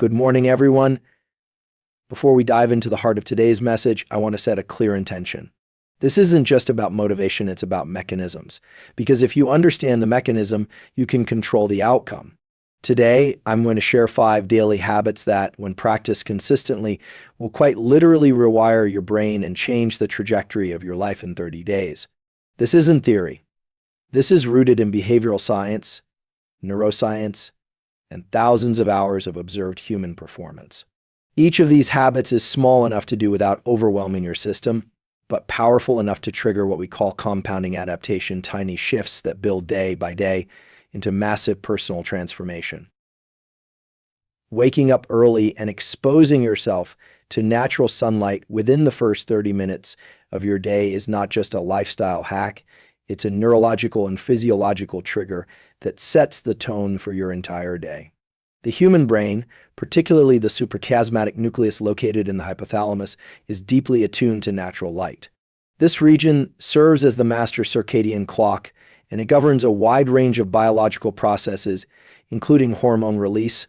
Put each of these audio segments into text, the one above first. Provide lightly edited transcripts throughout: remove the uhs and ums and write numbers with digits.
Good morning, everyone. Before we dive into the heart of today's message, I want to set a clear intention. This isn't just about motivation, it's about mechanisms. Because if you understand the mechanism, you can control the outcome. Today, I'm going to share 5 daily habits that, when practiced consistently, will quite literally rewire your brain and change the trajectory of your life in 30 days. This isn't theory. This is rooted in behavioral science, neuroscience, and thousands of hours of observed human performance. Each of these habits is small enough to do without overwhelming your system, but powerful enough to trigger what we call compounding adaptation, tiny shifts that build day by day into massive personal transformation. Waking up early and exposing yourself to natural sunlight within the first 30 minutes of your day is not just a lifestyle hack, it's a neurological and physiological trigger that sets the tone for your entire day. The human brain, particularly the suprachiasmatic nucleus located in the hypothalamus, is deeply attuned to natural light. This region serves as the master circadian clock, and it governs a wide range of biological processes, including hormone release,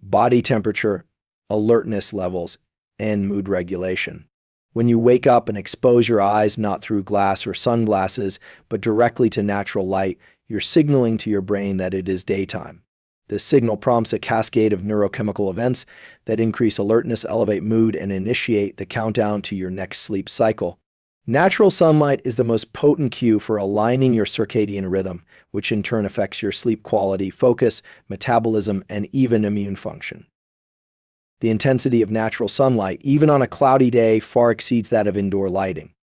body temperature, alertness levels, and mood regulation. When you wake up and expose your eyes not through glass or sunglasses, but directly to natural light, you're signaling to your brain that it is daytime. This signal prompts a cascade of neurochemical events that increase alertness, elevate mood, and initiate the countdown to your next sleep cycle. Natural sunlight is the most potent cue for aligning your circadian rhythm, which in turn affects your sleep quality, focus, metabolism, and even immune function. The intensity of natural sunlight, even on a cloudy day, far exceeds that of indoor lighting.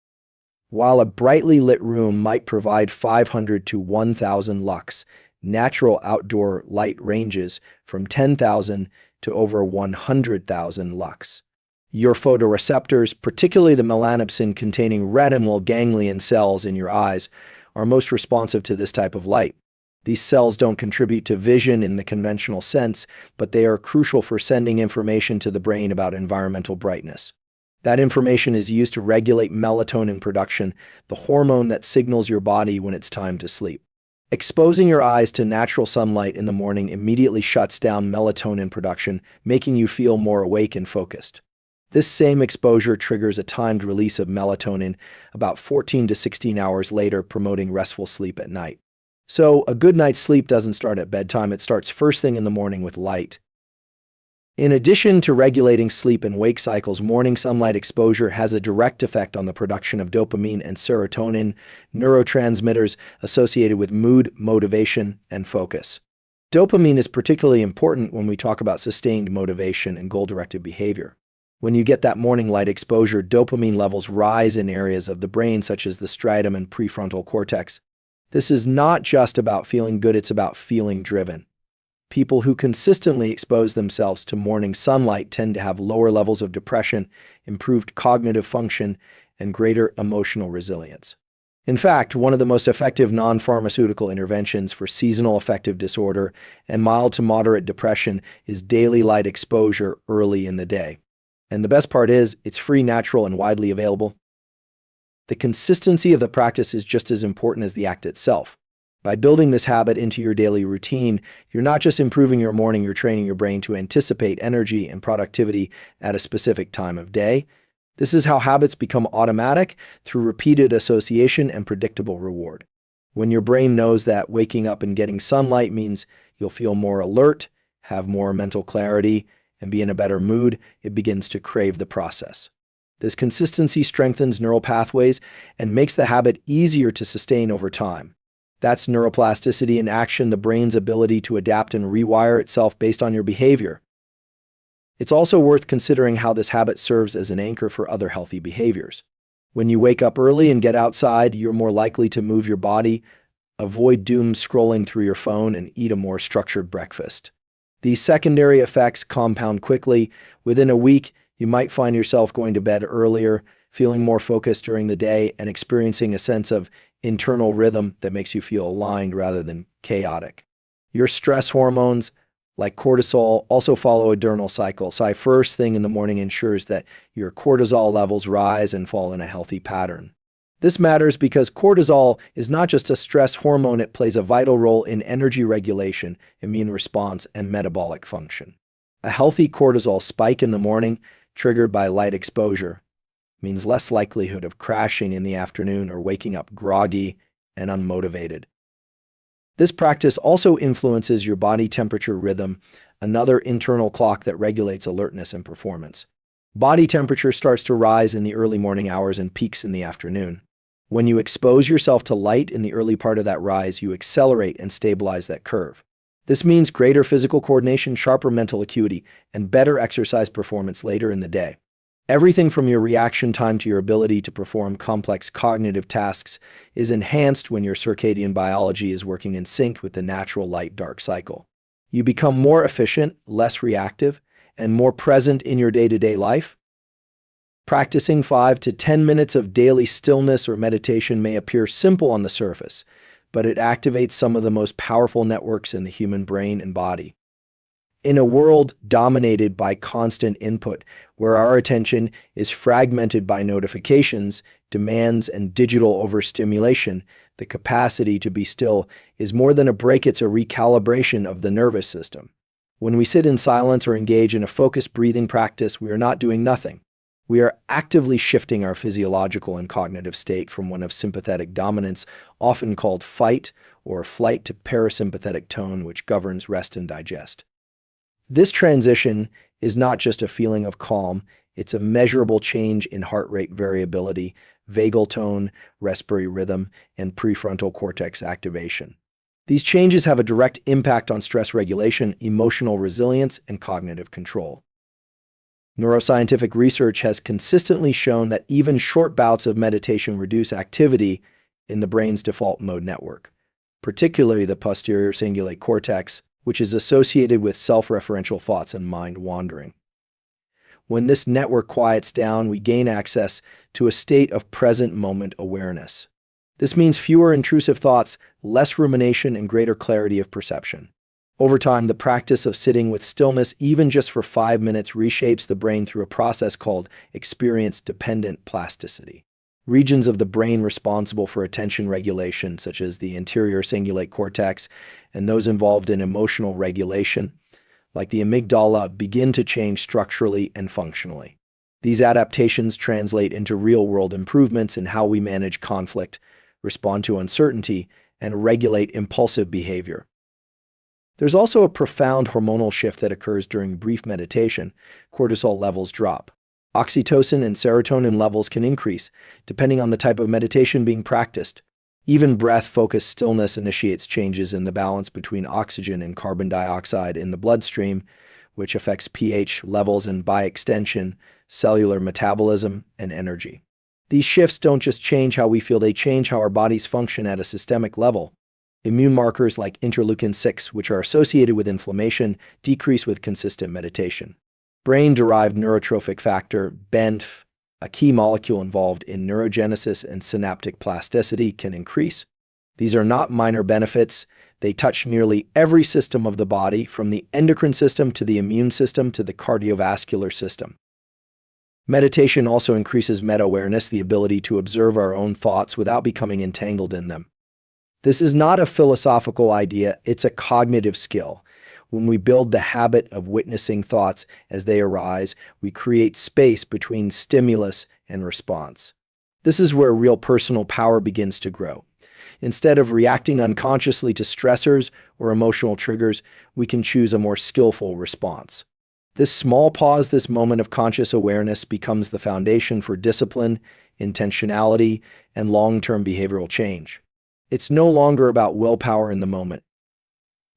While a brightly lit room might provide 500 to 1,000 lux, natural outdoor light ranges from 10,000 to over 100,000 lux. Your photoreceptors, particularly the melanopsin-containing retinal ganglion cells in your eyes, are most responsive to this type of light. These cells don't contribute to vision in the conventional sense, but they are crucial for sending information to the brain about environmental brightness. That information is used to regulate melatonin production, the hormone that signals your body when it's time to sleep. Exposing your eyes to natural sunlight in the morning immediately shuts down melatonin production, making you feel more awake and focused. This same exposure triggers a timed release of melatonin about 14 to 16 hours later, promoting restful sleep at night. So, a good night's sleep doesn't start at bedtime, it starts first thing in the morning with light. In addition to regulating sleep and wake cycles, morning sunlight exposure has a direct effect on the production of dopamine and serotonin, neurotransmitters associated with mood, motivation, and focus. Dopamine is particularly important when we talk about sustained motivation and goal-directed behavior. When you get that morning light exposure, dopamine levels rise in areas of the brain such as the striatum and prefrontal cortex. This is not just about feeling good, it's about feeling driven. People who consistently expose themselves to morning sunlight tend to have lower levels of depression, improved cognitive function, and greater emotional resilience. In fact, one of the most effective non-pharmaceutical interventions for seasonal affective disorder and mild to moderate depression is daily light exposure early in the day. And the best part is, it's free, natural, and widely available. The consistency of the practice is just as important as the act itself. By building this habit into your daily routine, you're not just improving your morning, you're training your brain to anticipate energy and productivity at a specific time of day. This is how habits become automatic through repeated association and predictable reward. When your brain knows that waking up and getting sunlight means you'll feel more alert, have more mental clarity, and be in a better mood, it begins to crave the process. This consistency strengthens neural pathways and makes the habit easier to sustain over time. That's neuroplasticity in action, the brain's ability to adapt and rewire itself based on your behavior. It's also worth considering how this habit serves as an anchor for other healthy behaviors. When you wake up early and get outside, you're more likely to move your body, avoid doom scrolling through your phone, and eat a more structured breakfast. These secondary effects compound quickly. Within a week, you might find yourself going to bed earlier, feeling more focused during the day, and experiencing a sense of internal rhythm that makes you feel aligned rather than chaotic. Your stress hormones, like cortisol, also follow a diurnal cycle. So first thing in the morning ensures that your cortisol levels rise and fall in a healthy pattern. This matters because cortisol is not just a stress hormone, it plays a vital role in energy regulation, immune response, and metabolic function. A healthy cortisol spike in the morning, triggered by light exposure, means less likelihood of crashing in the afternoon or waking up groggy and unmotivated. This practice also influences your body temperature rhythm, another internal clock that regulates alertness and performance. Body temperature starts to rise in the early morning hours and peaks in the afternoon. When you expose yourself to light in the early part of that rise, you accelerate and stabilize that curve. This means greater physical coordination, sharper mental acuity, and better exercise performance later in the day. Everything from your reaction time to your ability to perform complex cognitive tasks is enhanced when your circadian biology is working in sync with the natural light-dark cycle. You become more efficient, less reactive, and more present in your day-to-day life. Practicing 5 to 10 minutes of daily stillness or meditation may appear simple on the surface, but it activates some of the most powerful networks in the human brain and body. In a world dominated by constant input, where our attention is fragmented by notifications, demands, and digital overstimulation, the capacity to be still is more than a break, it's a recalibration of the nervous system. When we sit in silence or engage in a focused breathing practice, we are not doing nothing. We are actively shifting our physiological and cognitive state from one of sympathetic dominance, often called fight or flight, to parasympathetic tone, which governs rest and digest. This transition is not just a feeling of calm, it's a measurable change in heart rate variability, vagal tone, respiratory rhythm, and prefrontal cortex activation. These changes have a direct impact on stress regulation, emotional resilience, and cognitive control. Neuroscientific research has consistently shown that even short bouts of meditation reduce activity in the brain's default mode network, particularly the posterior cingulate cortex, which is associated with self-referential thoughts and mind wandering. When this network quiets down, we gain access to a state of present moment awareness. This means fewer intrusive thoughts, less rumination, and greater clarity of perception. Over time, the practice of sitting with stillness, even just for 5 minutes, reshapes the brain through a process called experience-dependent plasticity. Regions of the brain responsible for attention regulation, such as the anterior cingulate cortex, and those involved in emotional regulation, like the amygdala, begin to change structurally and functionally. These adaptations translate into real-world improvements in how we manage conflict, respond to uncertainty, and regulate impulsive behavior. There's also a profound hormonal shift that occurs during brief meditation. Cortisol levels drop. Oxytocin and serotonin levels can increase, depending on the type of meditation being practiced. Even breath-focused stillness initiates changes in the balance between oxygen and carbon dioxide in the bloodstream, which affects pH levels and, by extension, cellular metabolism and energy. These shifts don't just change how we feel, they change how our bodies function at a systemic level. Immune markers like interleukin-6, which are associated with inflammation, decrease with consistent meditation. Brain-derived neurotrophic factor, BNF, a key molecule involved in neurogenesis and synaptic plasticity, can increase. These are not minor benefits. They touch nearly every system of the body, from the endocrine system to the immune system to the cardiovascular system. Meditation also increases meta-awareness, the ability to observe our own thoughts without becoming entangled in them. This is not a philosophical idea, it's a cognitive skill. When we build the habit of witnessing thoughts as they arise, we create space between stimulus and response. This is where real personal power begins to grow. Instead of reacting unconsciously to stressors or emotional triggers, we can choose a more skillful response. This small pause, this moment of conscious awareness, becomes the foundation for discipline, intentionality, and long-term behavioral change. It's no longer about willpower in the moment.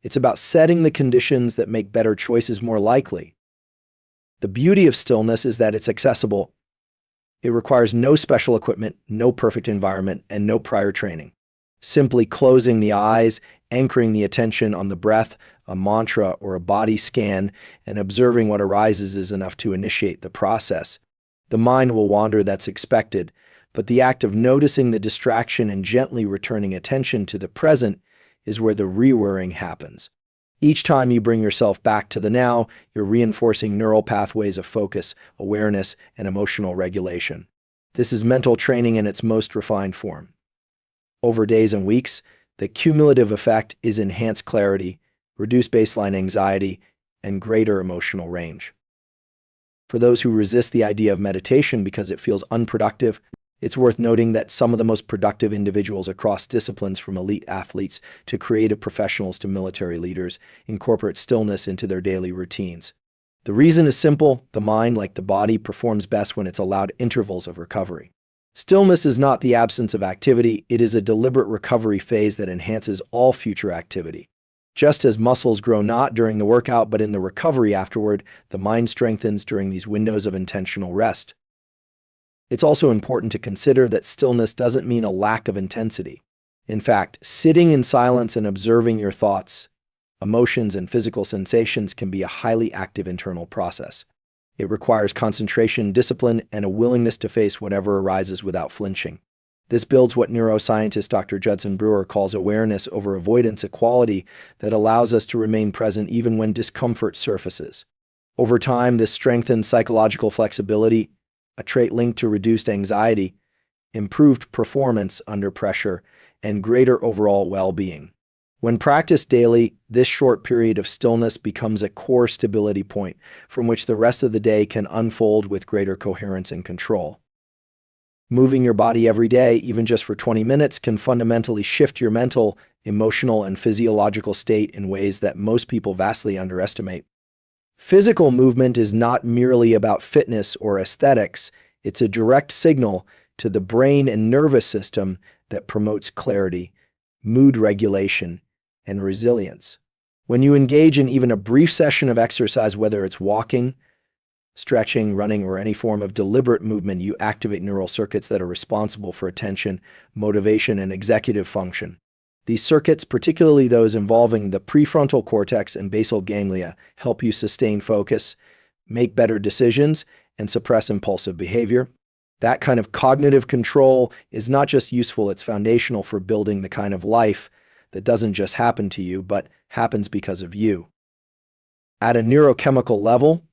It's about setting the conditions that make better choices more likely. The beauty of stillness is that it's accessible. It requires no special equipment, no perfect environment, and no prior training. Simply closing the eyes, anchoring the attention on the breath, a mantra, or a body scan, and observing what arises is enough to initiate the process. The mind will wander, that's expected, but the act of noticing the distraction and gently returning attention to the present is where the rewiring happens. Each time you bring yourself back to the now, you're reinforcing neural pathways of focus, awareness, and emotional regulation. This is mental training in its most refined form. Over days and weeks, the cumulative effect is enhanced clarity, reduced baseline anxiety, and greater emotional range. For those who resist the idea of meditation because it feels unproductive, it's worth noting that some of the most productive individuals across disciplines, from elite athletes to creative professionals to military leaders, incorporate stillness into their daily routines. The reason is simple: the mind, like the body, performs best when it's allowed intervals of recovery. Stillness is not the absence of activity, it is a deliberate recovery phase that enhances all future activity. Just as muscles grow not during the workout but in the recovery afterward, the mind strengthens during these windows of intentional rest. It's also important to consider that stillness doesn't mean a lack of intensity. In fact, sitting in silence and observing your thoughts, emotions, and physical sensations can be a highly active internal process. It requires concentration, discipline, and a willingness to face whatever arises without flinching. This builds what neuroscientist Dr. Judson Brewer calls awareness over avoidance, a quality that allows us to remain present even when discomfort surfaces. Over time, this strengthens psychological flexibility, a trait linked to reduced anxiety, improved performance under pressure, and greater overall well-being. When practiced daily, this short period of stillness becomes a core stability point from which the rest of the day can unfold with greater coherence and control. Moving your body every day, even just for 20 minutes, can fundamentally shift your mental, emotional, and physiological state in ways that most people vastly underestimate. Physical movement is not merely about fitness or aesthetics, it's a direct signal to the brain and nervous system that promotes clarity, mood regulation, and resilience. When you engage in even a brief session of exercise, whether it's walking, stretching, running, or any form of deliberate movement, you activate neural circuits that are responsible for attention, motivation, and executive function. These circuits, particularly those involving the prefrontal cortex and basal ganglia, help you sustain focus, make better decisions, and suppress impulsive behavior. That kind of cognitive control is not just useful, it's foundational for building the kind of life that doesn't just happen to you, but happens because of you. At a neurochemical level,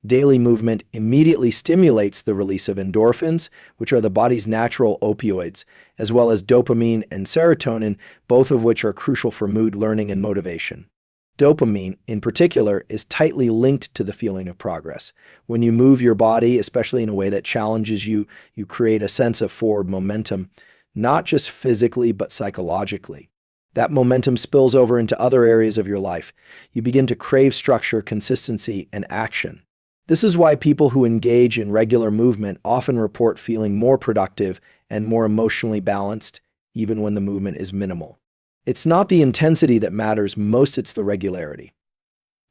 daily movement immediately stimulates the release of endorphins, which are the body's natural opioids, as well as dopamine and serotonin, both of which are crucial for mood, learning, and motivation. Dopamine, in particular, is tightly linked to the feeling of progress. When you move your body, especially in a way that challenges you, you create a sense of forward momentum, not just physically, but psychologically. That momentum spills over into other areas of your life. You begin to crave structure, consistency, and action. This is why people who engage in regular movement often report feeling more productive and more emotionally balanced, even when the movement is minimal. It's not the intensity that matters most, it's the regularity.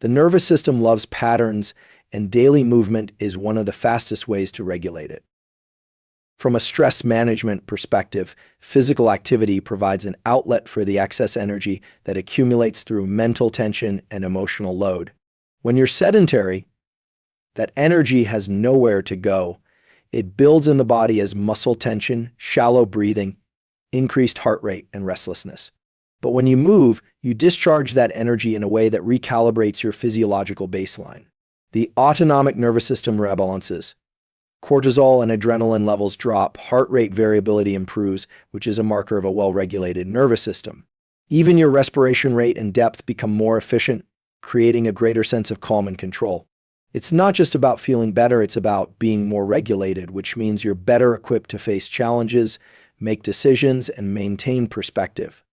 The nervous system loves patterns, and daily movement is one of the fastest ways to regulate it. From a stress management perspective, physical activity provides an outlet for the excess energy that accumulates through mental tension and emotional load. When you're sedentary, that energy has nowhere to go. It builds in the body as muscle tension, shallow breathing, increased heart rate, and restlessness. But when you move, you discharge that energy in a way that recalibrates your physiological baseline. The autonomic nervous system rebalances. Cortisol and adrenaline levels drop, heart rate variability improves, which is a marker of a well-regulated nervous system. Even your respiration rate and depth become more efficient, creating a greater sense of calm and control. It's not just about feeling better, it's about being more regulated, which means you're better equipped to face challenges, make decisions, and maintain perspective.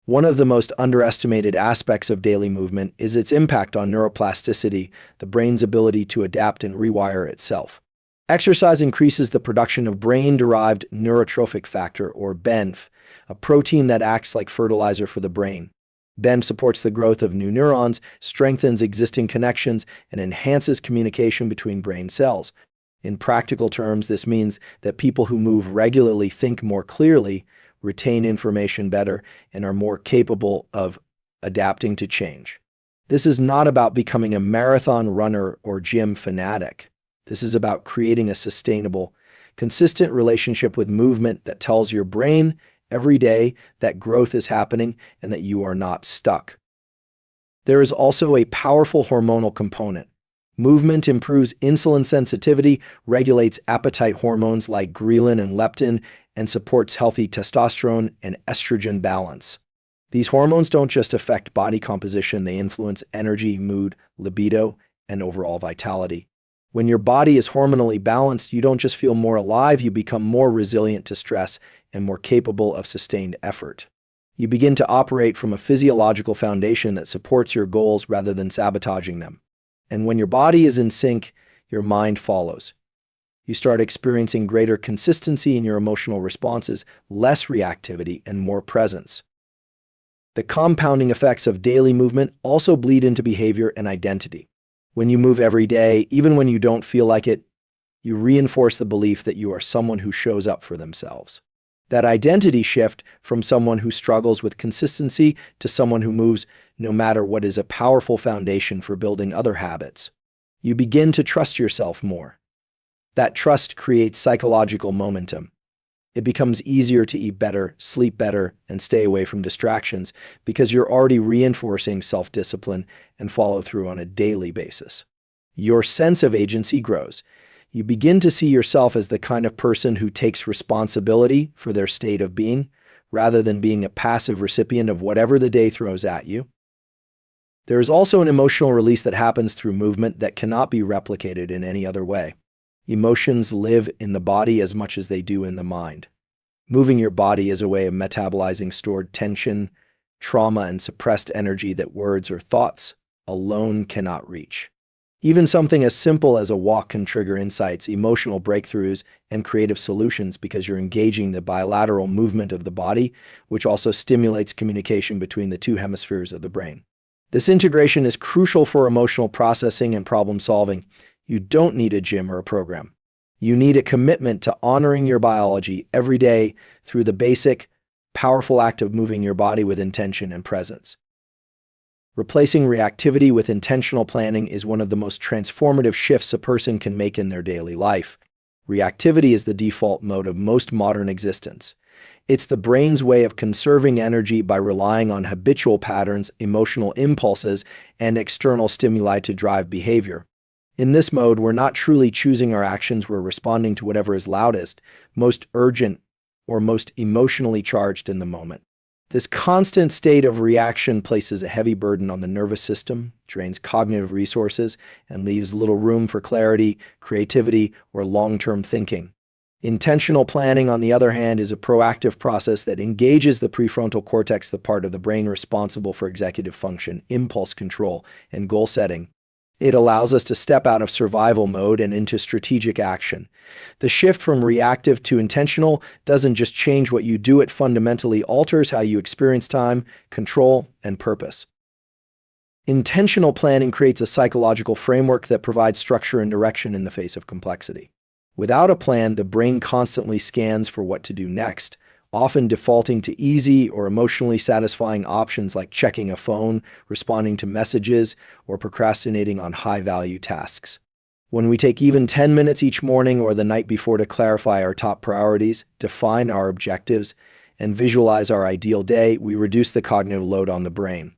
One of the most underestimated aspects of daily movement is its impact on neuroplasticity, the brain's ability to adapt and rewire itself. Exercise increases the production of brain-derived neurotrophic factor, or BENF, a protein that acts like fertilizer for the brain. BENF supports the growth of new neurons, strengthens existing connections, and enhances communication between brain cells. In practical terms, this means that people who move regularly think more clearly, retain information better, and are more capable of adapting to change. This is not about becoming a marathon runner or gym fanatic. This is about creating a sustainable, consistent relationship with movement that tells your brain every day that growth is happening and that you are not stuck. There is also a powerful hormonal component. Movement improves insulin sensitivity, regulates appetite hormones like ghrelin and leptin, and supports healthy testosterone and estrogen balance. These hormones don't just affect body composition, they influence energy, mood, libido, and overall vitality. When your body is hormonally balanced, you don't just feel more alive, you become more resilient to stress and more capable of sustained effort. You begin to operate from a physiological foundation that supports your goals rather than sabotaging them. And when your body is in sync, your mind follows. You start experiencing greater consistency in your emotional responses, less reactivity, and more presence. The compounding effects of daily movement also bleed into behavior and identity. When you move every day, even when you don't feel like it, you reinforce the belief that you are someone who shows up for themselves. That identity shift from someone who struggles with consistency to someone who moves no matter what is a powerful foundation for building other habits. You begin to trust yourself more. That trust creates psychological momentum. It becomes easier to eat better, sleep better, and stay away from distractions because you're already reinforcing self-discipline and follow-through on a daily basis. Your sense of agency grows. You begin to see yourself as the kind of person who takes responsibility for their state of being, rather than being a passive recipient of whatever the day throws at you. There is also an emotional release that happens through movement that cannot be replicated in any other way. Emotions live in the body as much as they do in the mind. Moving your body is a way of metabolizing stored tension, trauma, and suppressed energy that words or thoughts alone cannot reach. Even something as simple as a walk can trigger insights, emotional breakthroughs, and creative solutions because you're engaging the bilateral movement of the body, which also stimulates communication between the two hemispheres of the brain. This integration is crucial for emotional processing and problem solving. You don't need a gym or a program. You need a commitment to honoring your biology every day through the basic, powerful act of moving your body with intention and presence. Replacing reactivity with intentional planning is one of the most transformative shifts a person can make in their daily life. Reactivity is the default mode of most modern existence. It's the brain's way of conserving energy by relying on habitual patterns, emotional impulses, and external stimuli to drive behavior. In this mode, we're not truly choosing our actions, we're responding to whatever is loudest, most urgent, or most emotionally charged in the moment. This constant state of reaction places a heavy burden on the nervous system, drains cognitive resources, and leaves little room for clarity, creativity, or long-term thinking. Intentional planning, on the other hand, is a proactive process that engages the prefrontal cortex, the part of the brain responsible for executive function, impulse control, and goal setting. It allows us to step out of survival mode and into strategic action. The shift from reactive to intentional doesn't just change what you do, it fundamentally alters how you experience time, control, and purpose. Intentional planning creates a psychological framework that provides structure and direction in the face of complexity. Without a plan, the brain constantly scans for what to do next, often defaulting to easy or emotionally satisfying options like checking a phone, responding to messages, or procrastinating on high-value tasks. When we take even 10 minutes each morning or the night before to clarify our top priorities, define our objectives, and visualize our ideal day, we reduce the cognitive load on the brain.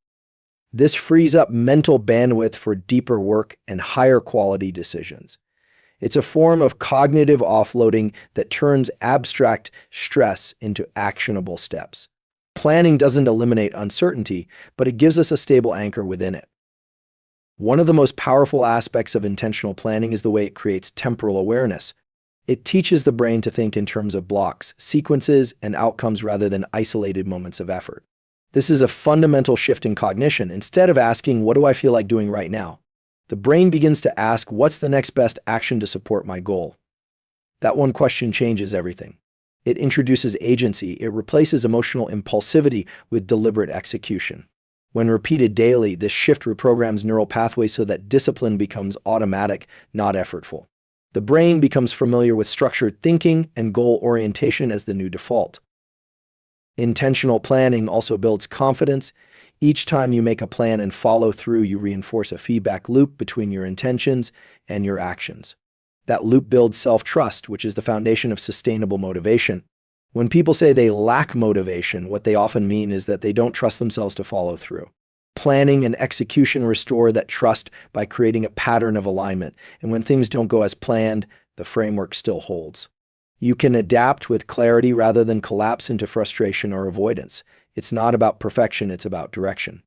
This frees up mental bandwidth for deeper work and higher quality decisions. It's a form of cognitive offloading that turns abstract stress into actionable steps. Planning doesn't eliminate uncertainty, but it gives us a stable anchor within it. One of the most powerful aspects of intentional planning is the way it creates temporal awareness. It teaches the brain to think in terms of blocks, sequences, and outcomes rather than isolated moments of effort. This is a fundamental shift in cognition. Instead of asking, "What do I feel like doing right now?" the brain begins to ask, "What's the next best action to support my goal?" That one question changes everything. It introduces agency. It replaces emotional impulsivity with deliberate execution. When repeated daily, this shift reprograms neural pathways so that discipline becomes automatic, not effortful. The brain becomes familiar with structured thinking and goal orientation as the new default. Intentional planning also builds confidence. Each time you make a plan and follow through, you reinforce a feedback loop between your intentions and your actions. That loop builds self-trust, which is the foundation of sustainable motivation. When people say they lack motivation, what they often mean is that they don't trust themselves to follow through. Planning and execution restore that trust by creating a pattern of alignment, and when things don't go as planned, the framework still holds. You can adapt with clarity rather than collapse into frustration or avoidance. It's not about perfection, it's about direction.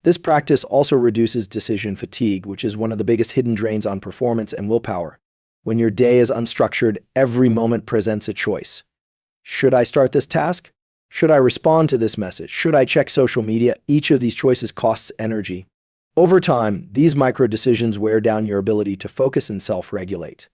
This practice also reduces decision fatigue, which is one of the biggest hidden drains on performance and willpower. When your day is unstructured, every moment presents a choice. Should I start this task? Should I respond to this message? Should I check social media? Each of these choices costs energy. Over time, these micro decisions wear down your ability to focus and self-regulate.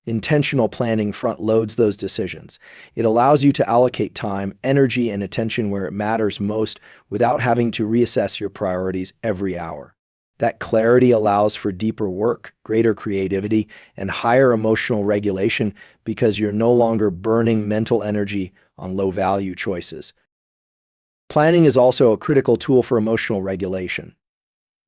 Intentional planning front-loads those decisions. It allows you to allocate time, energy, and attention where it matters most without having to reassess your priorities every hour. That clarity allows for deeper work, greater creativity, and higher emotional regulation because you're no longer burning mental energy on low-value choices. Planning is also a critical tool for emotional regulation.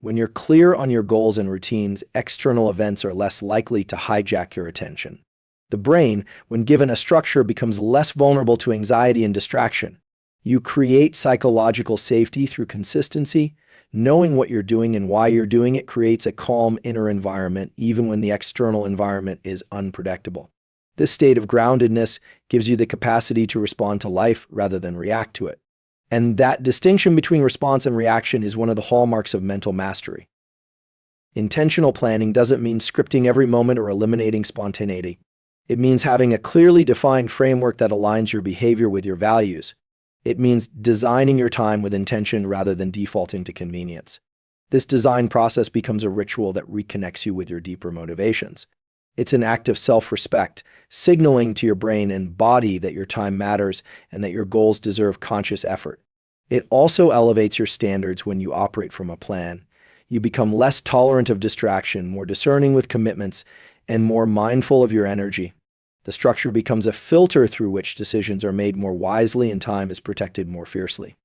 When you're clear on your goals and routines, external events are less likely to hijack your attention. The brain, when given a structure, becomes less vulnerable to anxiety and distraction. You create psychological safety through consistency. Knowing what you're doing and why you're doing it creates a calm inner environment, even when the external environment is unpredictable. This state of groundedness gives you the capacity to respond to life rather than react to it. And that distinction between response and reaction is one of the hallmarks of mental mastery. Intentional planning doesn't mean scripting every moment or eliminating spontaneity. It means having a clearly defined framework that aligns your behavior with your values. It means designing your time with intention rather than defaulting to convenience. This design process becomes a ritual that reconnects you with your deeper motivations. It's an act of self-respect, signaling to your brain and body that your time matters and that your goals deserve conscious effort. It also elevates your standards when you operate from a plan. You become less tolerant of distraction, more discerning with commitments, and more mindful of your energy. The structure becomes a filter through which decisions are made more wisely and time is protected more fiercely.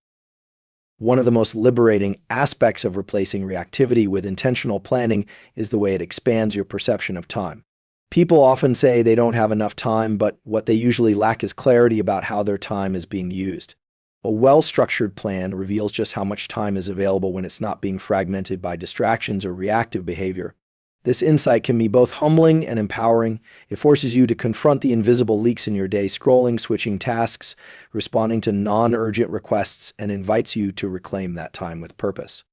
One of the most liberating aspects of replacing reactivity with intentional planning is the way it expands your perception of time. People often say they don't have enough time, but what they usually lack is clarity about how their time is being used. A well-structured plan reveals just how much time is available when it's not being fragmented by distractions or reactive behavior. This insight can be both humbling and empowering. It forces you to confront the invisible leaks in your day, scrolling, switching tasks, responding to non-urgent requests, and invites you to reclaim that time with purpose.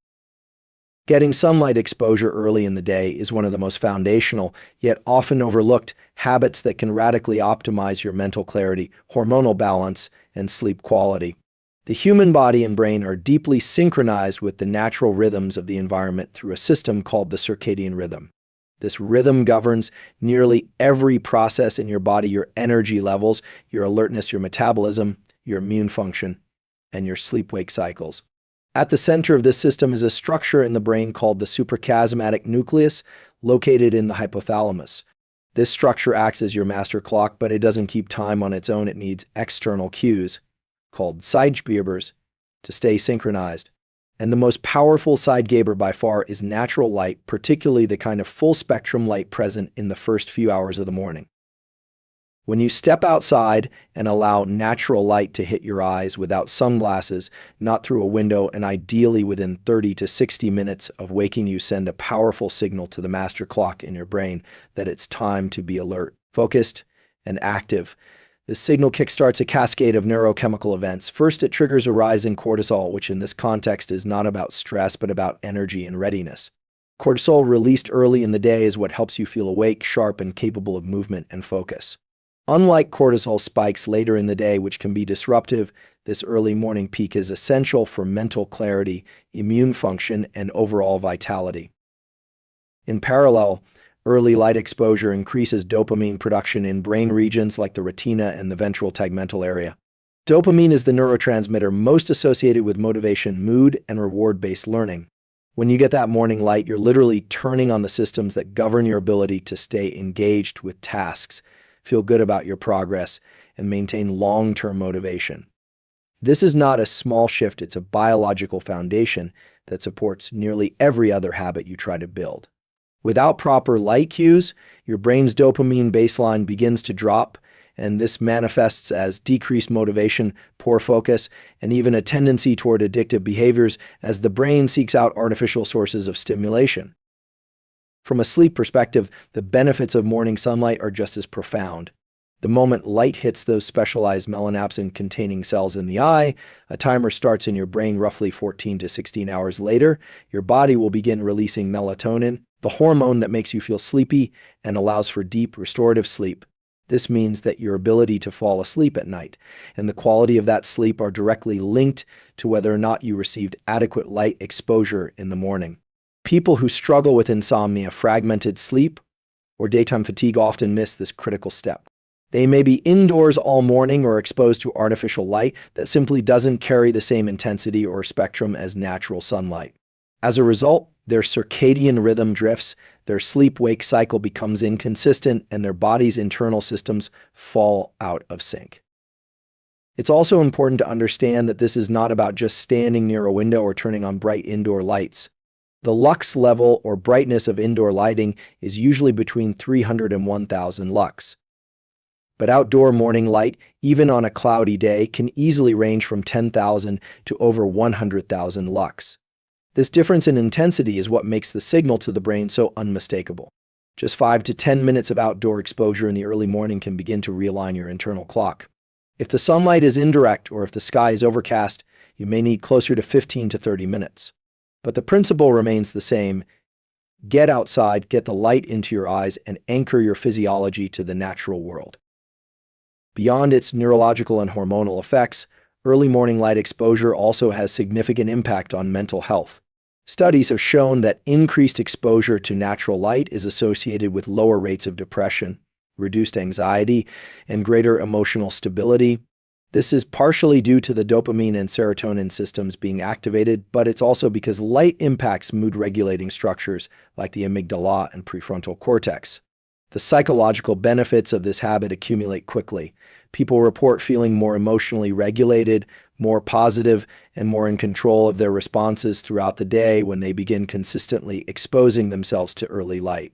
Getting sunlight exposure early in the day is one of the most foundational, yet often overlooked, habits that can radically optimize your mental clarity, hormonal balance, and sleep quality. The human body and brain are deeply synchronized with the natural rhythms of the environment through a system called the circadian rhythm. This rhythm governs nearly every process in your body: your energy levels, your alertness, your metabolism, your immune function, and your sleep-wake cycles. At the center of this system is a structure in the brain called the suprachiasmatic nucleus, located in the hypothalamus. This structure acts as your master clock, but it doesn't keep time on its own. It needs external cues, called Zeitgebers, to stay synchronized. And the most powerful Zeitgeber by far is natural light, particularly the kind of full-spectrum light present in the first few hours of the morning. When you step outside and allow natural light to hit your eyes without sunglasses, not through a window, and ideally within 30 to 60 minutes of waking, you send a powerful signal to the master clock in your brain that it's time to be alert, focused, and active. This signal kickstarts a cascade of neurochemical events. First, it triggers a rise in cortisol, which in this context is not about stress, but about energy and readiness. Cortisol released early in the day is what helps you feel awake, sharp, and capable of movement and focus. Unlike cortisol spikes later in the day, which can be disruptive, this early morning peak is essential for mental clarity, immune function, and overall vitality. In parallel, early light exposure increases dopamine production in brain regions like the retina and the ventral tegmental area. Dopamine is the neurotransmitter most associated with motivation, mood, and reward-based learning. When you get that morning light, you're literally turning on the systems that govern your ability to stay engaged with tasks, feel good about your progress, and maintain long-term motivation. This is not a small shift, it's a biological foundation that supports nearly every other habit you try to build. Without proper light cues, your brain's dopamine baseline begins to drop, and this manifests as decreased motivation, poor focus, and even a tendency toward addictive behaviors as the brain seeks out artificial sources of stimulation. From a sleep perspective, the benefits of morning sunlight are just as profound. The moment light hits those specialized melanopsin-containing cells in the eye, a timer starts in your brain roughly 14 to 16 hours later. Your body will begin releasing melatonin, the hormone that makes you feel sleepy and allows for deep, restorative sleep. This means that your ability to fall asleep at night and the quality of that sleep are directly linked to whether or not you received adequate light exposure in the morning. People who struggle with insomnia, fragmented sleep, or daytime fatigue often miss this critical step. They may be indoors all morning or exposed to artificial light that simply doesn't carry the same intensity or spectrum as natural sunlight. As a result, their circadian rhythm drifts, their sleep-wake cycle becomes inconsistent, and their body's internal systems fall out of sync. It's also important to understand that this is not about just standing near a window or turning on bright indoor lights. The lux level or brightness of indoor lighting is usually between 300 and 1,000 lux. But outdoor morning light, even on a cloudy day, can easily range from 10,000 to over 100,000 lux. This difference in intensity is what makes the signal to the brain so unmistakable. Just 5 to 10 minutes of outdoor exposure in the early morning can begin to realign your internal clock. If the sunlight is indirect or if the sky is overcast, you may need closer to 15 to 30 minutes. But the principle remains the same. Get outside, get the light into your eyes, and anchor your physiology to the natural world. Beyond its neurological and hormonal effects, early morning light exposure also has significant impact on mental health. Studies have shown that increased exposure to natural light is associated with lower rates of depression, reduced anxiety, and greater emotional stability. This is partially due to the dopamine and serotonin systems being activated, but it's also because light impacts mood-regulating structures like the amygdala and prefrontal cortex. The psychological benefits of this habit accumulate quickly. People report feeling more emotionally regulated, more positive, and more in control of their responses throughout the day when they begin consistently exposing themselves to early light.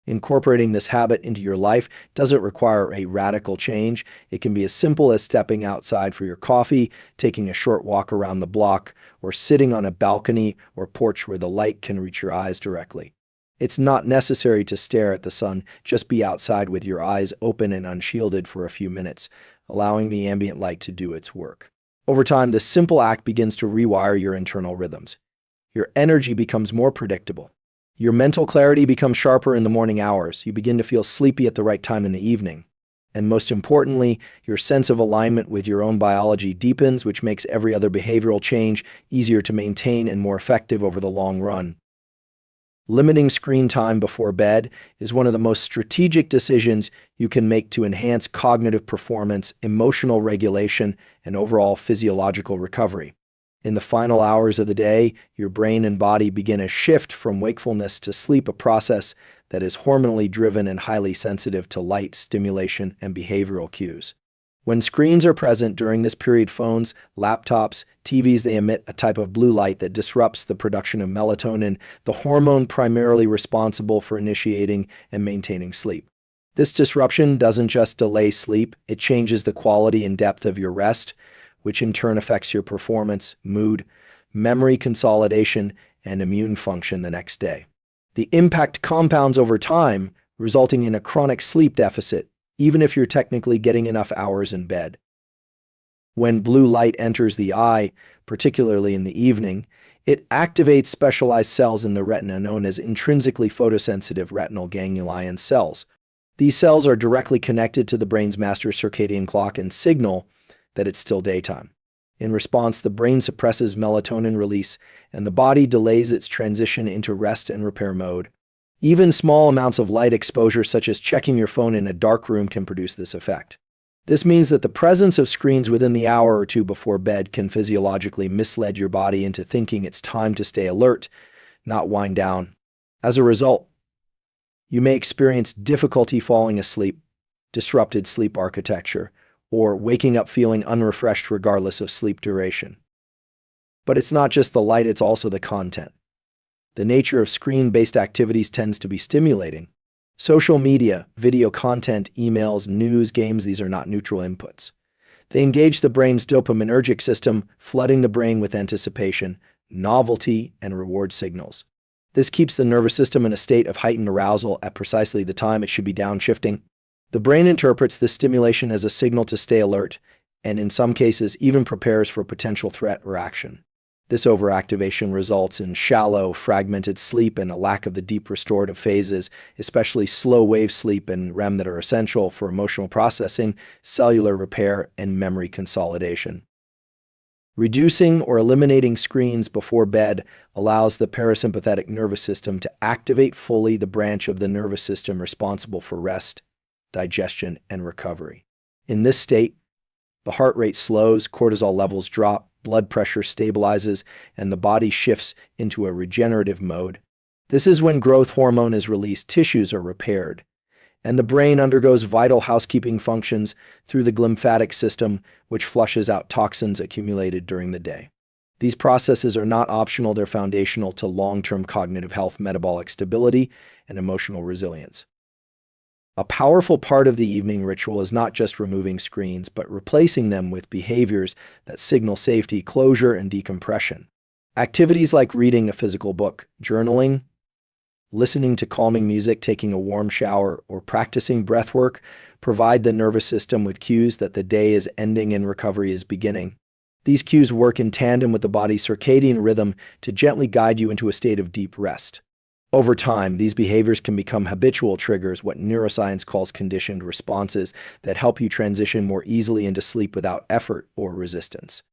Incorporating this habit into your life doesn't require a radical change. It can be as simple as stepping outside for your coffee, taking a short walk around the block, or sitting on a balcony or porch where the light can reach your eyes directly. It's not necessary to stare at the sun, just be outside with your eyes open and unshielded for a few minutes, allowing the ambient light to do its work. Over time, this simple act begins to rewire your internal rhythms. Your energy becomes more predictable. Your mental clarity becomes sharper in the morning hours. You begin to feel sleepy at the right time in the evening. And most importantly, your sense of alignment with your own biology deepens, which makes every other behavioral change easier to maintain and more effective over the long run. Limiting screen time before bed is one of the most strategic decisions you can make to enhance cognitive performance, emotional regulation, and overall physiological recovery. In the final hours of the day, your brain and body begin a shift from wakefulness to sleep, a process that is hormonally driven and highly sensitive to light, stimulation, and behavioral cues. When screens are present during this period, phones, laptops, TVs, they emit a type of blue light that disrupts the production of melatonin, the hormone primarily responsible for initiating and maintaining sleep. This disruption doesn't just delay sleep, it changes the quality and depth of your rest, which in turn affects your performance, mood, memory consolidation, and immune function the next day. The impact compounds over time, resulting in a chronic sleep deficit, even if you're technically getting enough hours in bed. When blue light enters the eye, particularly in the evening, it activates specialized cells in the retina known as intrinsically photosensitive retinal ganglion cells. These cells are directly connected to the brain's master circadian clock and signal that it's still daytime. In response, the brain suppresses melatonin release, and the body delays its transition into rest and repair mode. Even small amounts of light exposure, such as checking your phone in a dark room, can produce this effect. This means that the presence of screens within the hour or two before bed can physiologically mislead your body into thinking it's time to stay alert, not wind down. As a result, you may experience difficulty falling asleep, disrupted sleep architecture, or waking up feeling unrefreshed regardless of sleep duration. But it's not just the light, it's also the content. The nature of screen-based activities tends to be stimulating. Social media, video content, emails, news, games, these are not neutral inputs. They engage the brain's dopaminergic system, flooding the brain with anticipation, novelty, and reward signals. This keeps the nervous system in a state of heightened arousal at precisely the time it should be downshifting. The brain interprets this stimulation as a signal to stay alert, and in some cases even prepares for potential threat or action. This overactivation results in shallow, fragmented sleep and a lack of the deep restorative phases, especially slow-wave sleep and REM that are essential for emotional processing, cellular repair, and memory consolidation. Reducing or eliminating screens before bed allows the parasympathetic nervous system to activate fully the branch of the nervous system responsible for rest, digestion, and recovery. In this state, the heart rate slows, cortisol levels drop, blood pressure stabilizes, and the body shifts into a regenerative mode. This is when growth hormone is released, tissues are repaired, and the brain undergoes vital housekeeping functions through the glymphatic system, which flushes out toxins accumulated during the day. These processes are not optional, they're foundational to long-term cognitive health, metabolic stability, and emotional resilience. A powerful part of the evening ritual is not just removing screens, but replacing them with behaviors that signal safety, closure, and decompression. Activities like reading a physical book, journaling, listening to calming music, taking a warm shower, or practicing breathwork provide the nervous system with cues that the day is ending and recovery is beginning. These cues work in tandem with the body's circadian rhythm to gently guide you into a state of deep rest. Over time, these behaviors can become habitual triggers, what neuroscience calls conditioned responses, that help you transition more easily into sleep without effort or resistance.